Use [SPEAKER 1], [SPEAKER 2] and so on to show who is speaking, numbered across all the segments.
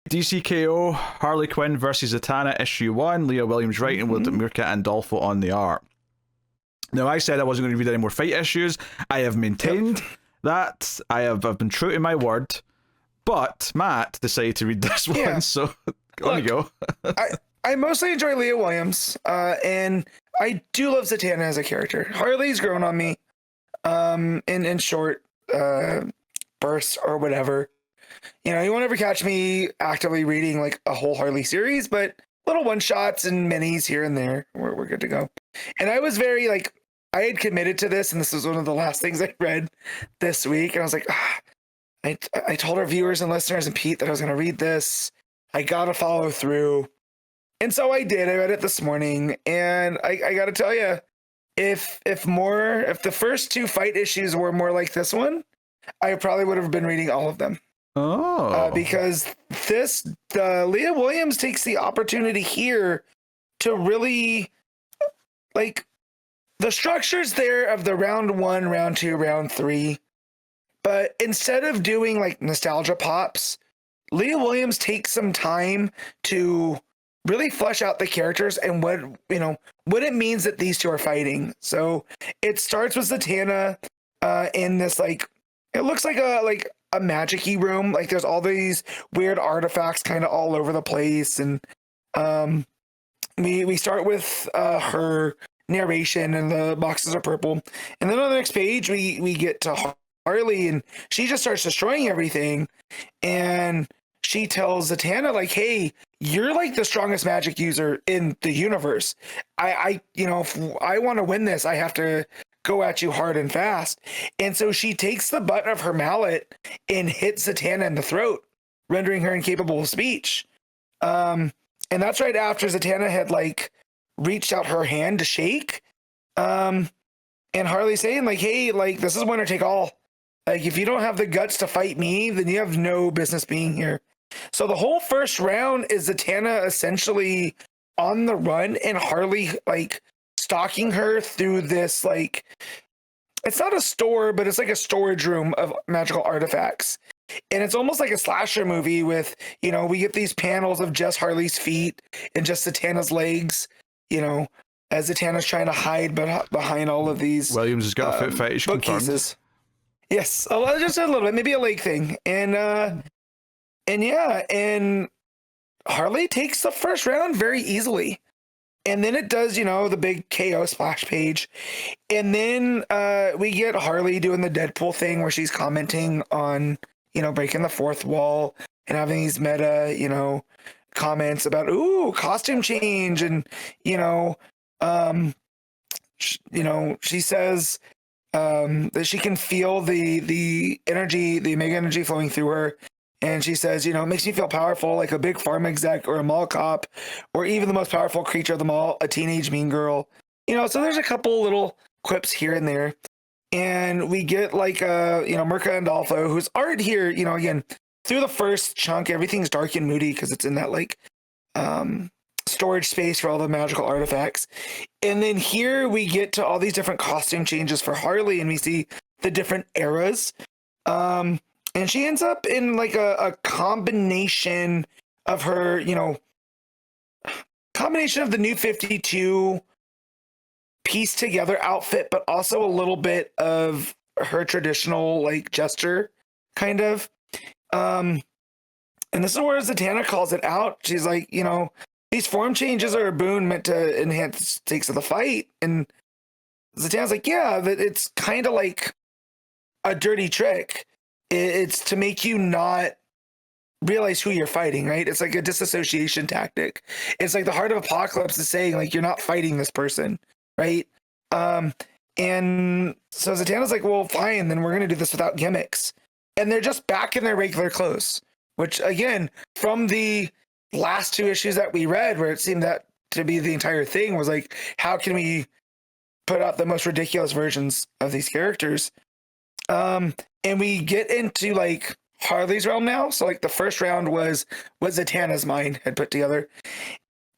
[SPEAKER 1] DCKO, Harley Quinn versus Zatanna, issue 1, Leah Williams writing with MIRKA ANDOLFO on the art. Now, I said I wasn't going to read any more fight issues. I have maintained that. I've been true to my word. But Matt decided to read this one, so on you go.
[SPEAKER 2] I mostly enjoy Leah Williams, and I do love Zatanna as a character. Harley's grown on me in short bursts or whatever. You know, you won't ever catch me actively reading like a whole Harley series, but little one-shots and minis here and there, we're good to go. And I was very, like, I had committed to this, and this was one of the last things I read this week, and I was like, I told our viewers and listeners and Pete that I was going to read this. I got to follow through. And so I did. I read it this morning, and I got to tell you, if the first 2 fight issues were more like this one, I probably would have been reading all of them.
[SPEAKER 1] Oh.
[SPEAKER 2] Because Leah Williams takes the opportunity here to really, like, the structure's there of the round 1, round 2, round 3. But instead of doing like nostalgia pops, Leah Williams takes some time to really flesh out the characters and what it means that these 2 are fighting. So it starts with Zatanna in this, like, it looks like a magic-y room. Like, there's all these weird artifacts kind of all over the place, and we start with her narration, and the boxes are purple, and then on the next page we get to Harley, and she just starts destroying everything, and she tells Zatanna, like, hey, you're like the strongest magic user in the universe. If I want to win this, I have to go at you hard and fast. And so she takes the butt of her mallet and hits Zatanna in the throat, rendering her incapable of speech. And that's right after Zatanna had, like, reached out her hand to shake. And Harley saying, like, hey, like, this is winner take all. Like, if you don't have the guts to fight me, then you have no business being here. So the whole first round is Zatanna essentially on the run, and Harley, like, stalking her through this, like, it's not a store, but it's like a storage room of magical artifacts. And it's almost like a slasher movie with, we get these panels of just Harley's feet and just Zatanna's legs, as Zatanna's trying to hide behind all of these.
[SPEAKER 1] Williams has got a foot fetish
[SPEAKER 2] bookcases. Yes, just a little bit, maybe a leg thing. And Harley takes the first round very easily. And then it does, the big KO splash page. And then we get Harley doing the Deadpool thing where she's commenting on, breaking the fourth wall and having these meta, comments about, ooh, costume change. And, she says that she can feel the energy, the Omega energy flowing through her. And she says, it makes me feel powerful, like a big farm exec or a mall cop, or even the most powerful creature of them all, a teenage mean girl. So there's a couple little quips here and there. And we get, like, MIRKA ANDOLFO, whose art here, again, through the first chunk, everything's dark and moody because it's in that, like, storage space for all the magical artifacts. And then here we get to all these different costume changes for Harley, and we see the different eras. And she ends up in, like, a combination of her, combination of the New 52 pieced together outfit, but also a little bit of her traditional, like, jester, kind of. And this is where Zatanna calls it out. She's like, these form changes are a boon meant to enhance the stakes of the fight. And Zatanna's like, yeah, that it's kind of like a dirty trick. It's to make you not realize who you're fighting, right? It's like a disassociation tactic. It's like the Heart of Apocalypse is saying, like, you're not fighting this person, right? And so Zatanna's like, well, fine, then we're going to do this without gimmicks. And they're just back in their regular clothes, which, again, from the last 2 issues that we read, where it seemed that to be the entire thing, was like, how can we put out the most ridiculous versions of these characters? And we get into, like, Harley's realm now. So, like, the first round was what Zatanna's mind had put together.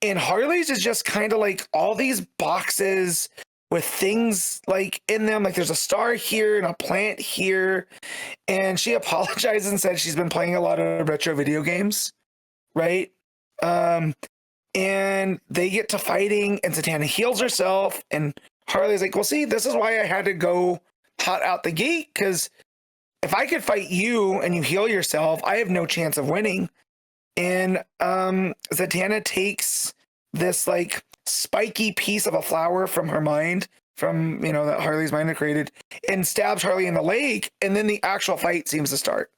[SPEAKER 2] And Harley's is just kind of like all these boxes with things, like, in them. Like, there's a star here and a plant here. And she apologized and said she's been playing a lot of retro video games. right? And they get to fighting, and Zatanna heals herself, and Harley's like, well, see, this is why I had to go hot out the gate, because if I could fight you and you heal yourself, I have no chance of winning. And Zatanna takes this like spiky piece of a flower from her mind, from, you know, that Harley's mind had created, and stabs Harley in the leg, and then the actual fight seems to start.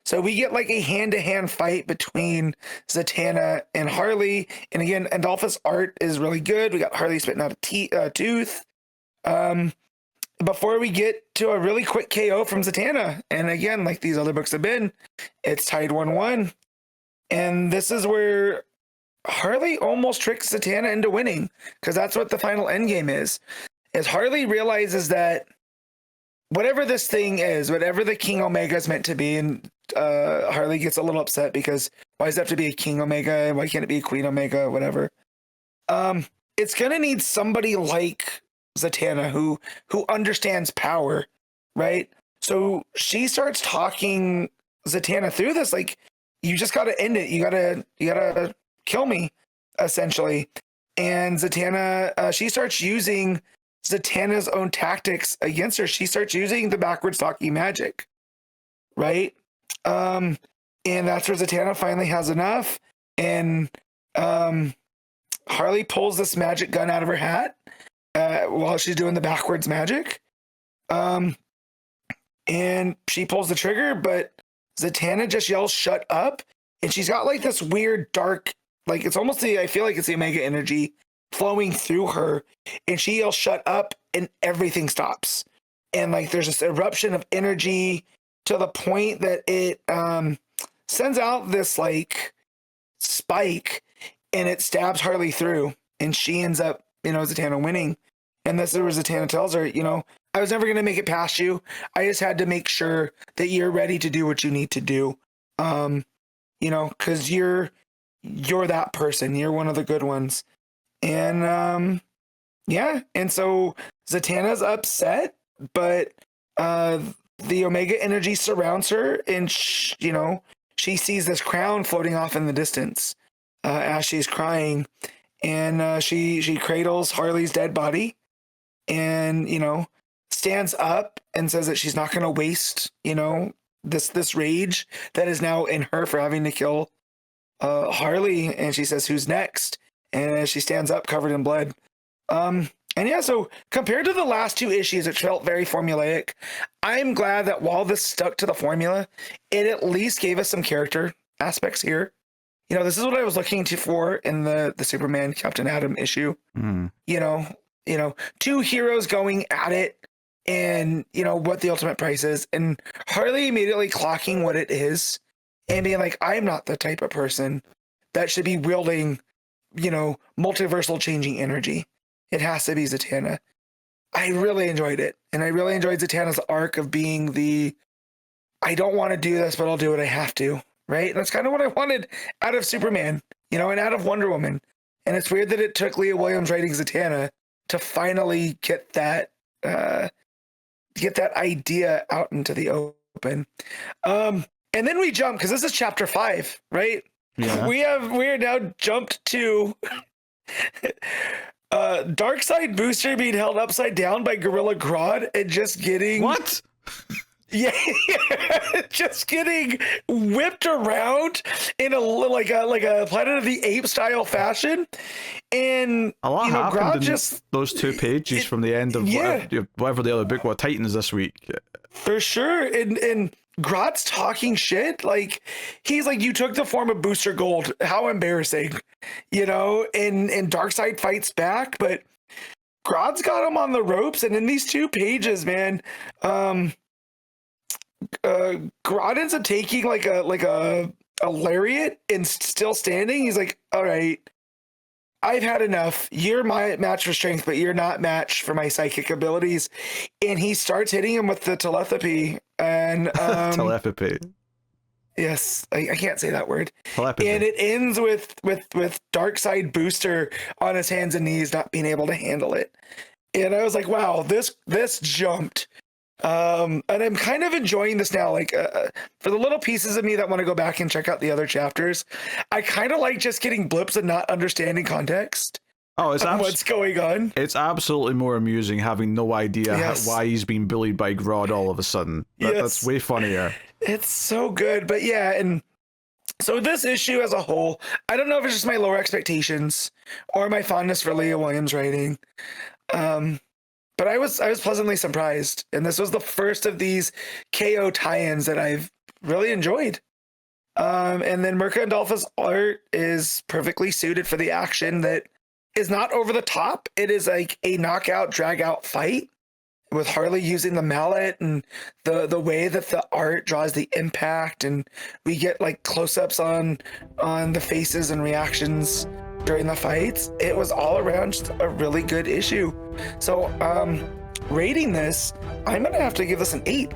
[SPEAKER 2] So we get like a hand-to-hand fight between Zatanna and Harley. And again, Andolfo's art is really good. We got Harley spitting out a tooth. Before we get to a really quick KO from Zatanna. And again, like these other books have been, it's tied 1-1. And this is where Harley almost tricks Zatanna into winning, because that's what the final endgame is Harley realizes that whatever this thing is, whatever the King Omega is meant to be, and Harley gets a little upset because why does it have to be a King Omega? Why can't it be a Queen Omega? Whatever. It's going to need somebody like Zatanna who understands power, right? So she starts talking Zatanna through this, like, you just got to end it. You gotta kill me, essentially. And Zatanna, she starts using Zatanna's own tactics against her. She starts using the backwards talking magic, right? And that's where Zatanna finally has enough. And Harley pulls this magic gun out of her hat while she's doing the backwards magic. And she pulls the trigger, but Zatanna just yells, "Shut up." And she's got like this weird dark, like it's almost I feel like it's the Omega energy flowing through her. And she yells, "Shut up," and everything stops. And like there's this eruption of energy to the point that it sends out this like spike, and it stabs Harley through. And she ends up, you know, Zatanna winning. And this is where Zatanna tells her, you know, I was never going to make it past you. I just had to make sure that you're ready to do what you need to do. You know, because you're that person. You're one of the good ones. And yeah. And so Zatanna's upset, but the Omega energy surrounds her, and you know, she sees this crown floating off in the distance as she's crying. And she cradles Harley's dead body, and, you know, stands up and says that she's not going to waste, you know, this rage that is now in her for having to kill Harley. And she says, "Who's next?" And she stands up covered in blood. And yeah, so compared to the last two issues, it felt very formulaic. I'm glad that while this stuck to the formula, it at least gave us some character aspects here. You know, this is what I was looking for in the Superman Captain Atom issue. You know, two heroes going at it, and, you know, what the ultimate price is, and Harley immediately clocking what it is and being like, I'm not the type of person that should be wielding, you know, multiversal changing energy. It has to be Zatanna. I really enjoyed it. And I really enjoyed Zatanna's arc of being I don't want to do this, but I'll do what I have to. Right? And that's kind of what I wanted out of Superman, you know, and out of Wonder Woman. And it's weird that it took Leah Williams writing Zatanna to finally get that idea out into the open. And then we jump, because this is chapter 5, right? Yeah. We are now jumped to Darkseid Booster being held upside down by Gorilla Grodd and just getting
[SPEAKER 1] what?
[SPEAKER 2] Yeah, just getting whipped around in a like a Planet of the Apes style fashion, and
[SPEAKER 1] a lot happened
[SPEAKER 2] Grodd
[SPEAKER 1] in
[SPEAKER 2] just
[SPEAKER 1] those 2 pages from the end of whatever the other book was, Titans this week.
[SPEAKER 2] For sure, and Grodd's talking shit, like he's like, "You took the form of Booster Gold. How embarrassing," you know. And Darkseid fights back, but Grodd's got him on the ropes, and in these 2 pages, man, Grodd ends up taking like a lariat and still standing. He's like, "All right, I've had enough. You're my match for strength, but you're not match for my psychic abilities." And he starts hitting him with the telepathy and
[SPEAKER 1] telepathy.
[SPEAKER 2] Yes, I can't say that word.
[SPEAKER 1] Telepathy.
[SPEAKER 2] And it ends with Darkseid Booster on his hands and knees, not being able to handle it. And I was like, wow, this jumped And I'm kind of enjoying this now. Like, for the little pieces of me that want to go back and check out the other chapters, I kind of like just getting blips and not understanding context.
[SPEAKER 1] Oh, it's
[SPEAKER 2] what's going on.
[SPEAKER 1] It's absolutely more amusing having no idea why he's being bullied by Grodd all of a sudden. That's way funnier. It's
[SPEAKER 2] so good. But yeah, and so this issue as a whole, I don't know if it's just my lower expectations or my fondness for Leah Williams writing. But I was pleasantly surprised. And this was the first of these KO tie-ins that I've really enjoyed. And then MIRKA ANDOLFO's art is perfectly suited for the action that is not over the top. It is like a knockout, drag out fight with Harley using the mallet, and the way that the art draws the impact, and we get like close-ups on the faces and reactions during the fights. It was all around just a really good issue. So rating this, I'm gonna have to give this an 8.